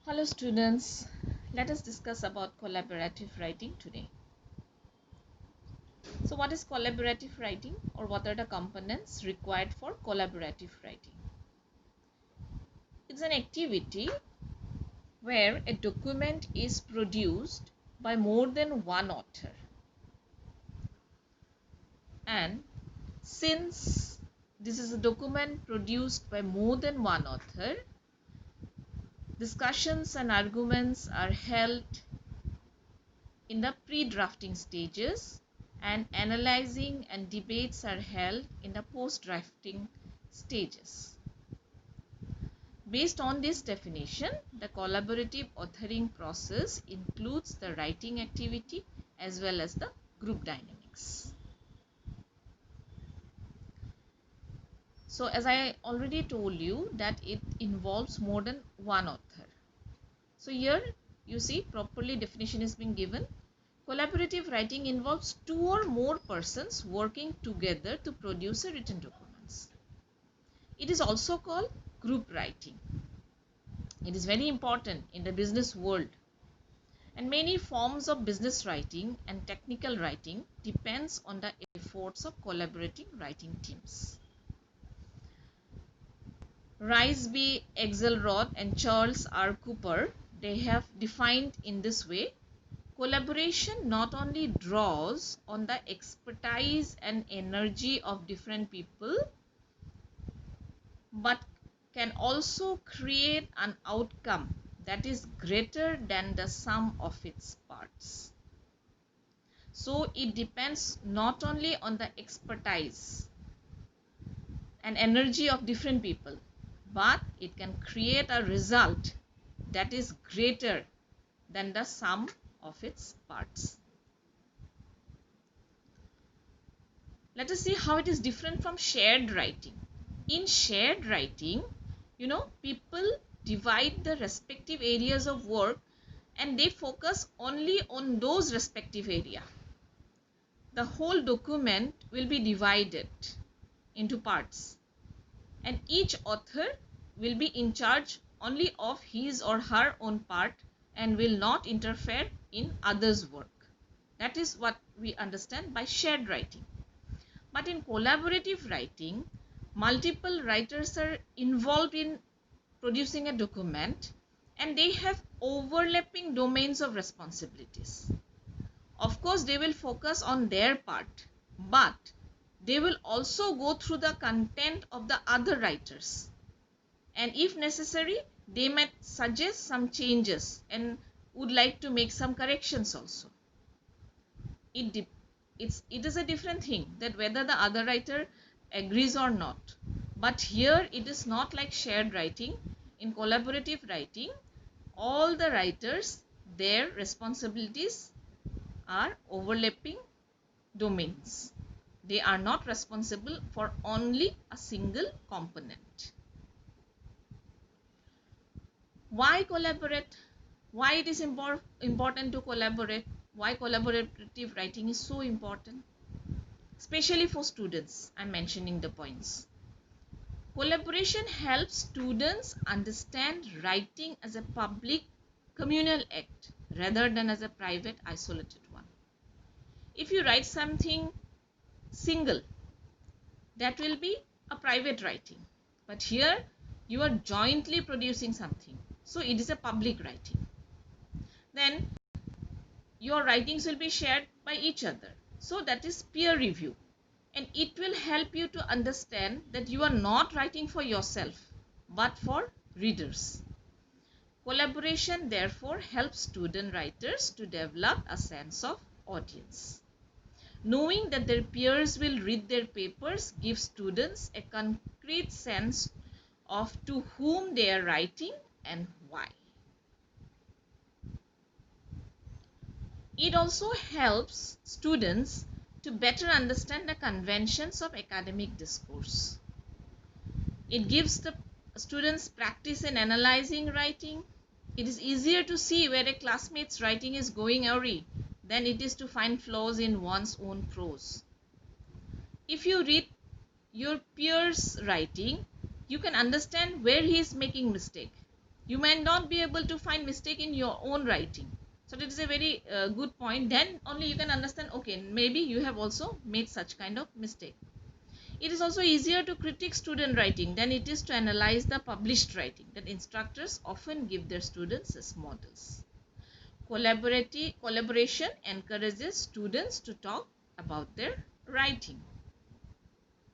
Hello students, let us discuss about collaborative writing today. So what is collaborative writing, or what are the components required for collaborative writing? It's an activity where a document is produced by more than one author, and since this is a document produced by more than one author, discussions and arguments are held in the pre-drafting stages, and analyzing and debates are held in the post-drafting stages. Based on this definition, the collaborative authoring process includes the writing activity as well as the group dynamics. So as I already told you that it involves more than one author. So here you see properly definition is being given. Collaborative writing involves two or more persons working together to produce a written documents. It is also called group writing. It is very important in the business world, and many forms of business writing and technical writing depends on the efforts of collaborating writing teams. Rice B. Axelrod and Charles R. Cooper, they have defined in this way: collaboration not only draws on the expertise and energy of different people, but can also create an outcome that is greater than the sum of its parts. So it depends not only on the expertise and energy of different people, but it can create a result that is greater than the sum of its parts. Let us see how it is different from shared writing. In shared writing, people divide the respective areas of work and they focus only on those respective areas. The whole document will be divided into parts, and each author will be in charge only of his or her own part and will not interfere in others' work. That is what we understand by shared writing. But in collaborative writing, multiple writers are involved in producing a document, and they have overlapping domains of responsibilities. Of course, they will focus on their part, but they will also go through the content of the other writers, and if necessary, they might suggest some changes and would like to make some corrections also. It is a different thing that whether the other writer agrees or not. But here it is not like shared writing. In collaborative writing, all the writers, their responsibilities are overlapping domains. They are not responsible for only a single component. Why collaborate? Why it is important to collaborate? Why collaborative writing is so important? Especially for students, I'm mentioning the points. Collaboration helps students understand writing as a public communal act rather than as a private isolated one. If you write something single, that will be a private writing, but here you are jointly producing something, so it is a public writing. Then your writings will be shared by each other, so that is peer review, and it will help you to understand that you are not writing for yourself but for readers. Collaboration therefore helps student writers to develop a sense of audience. Knowing that their peers will read their papers gives students a concrete sense of to whom they are writing and why. It also helps students to better understand the conventions of academic discourse. It gives the students practice in analyzing writing. It is easier to see where a classmate's writing is going awry than it is to find flaws in one's own prose. If you read your peer's writing, you can understand where he is making mistake, You might not be able to find mistake in your own writing. So that is a very good point. Then only you can understand, okay, maybe you have also made such kind of mistake. It is also easier to critique student writing than it is to analyze the published writing that instructors often give their students as models. Collaboration encourages students to talk about their writing.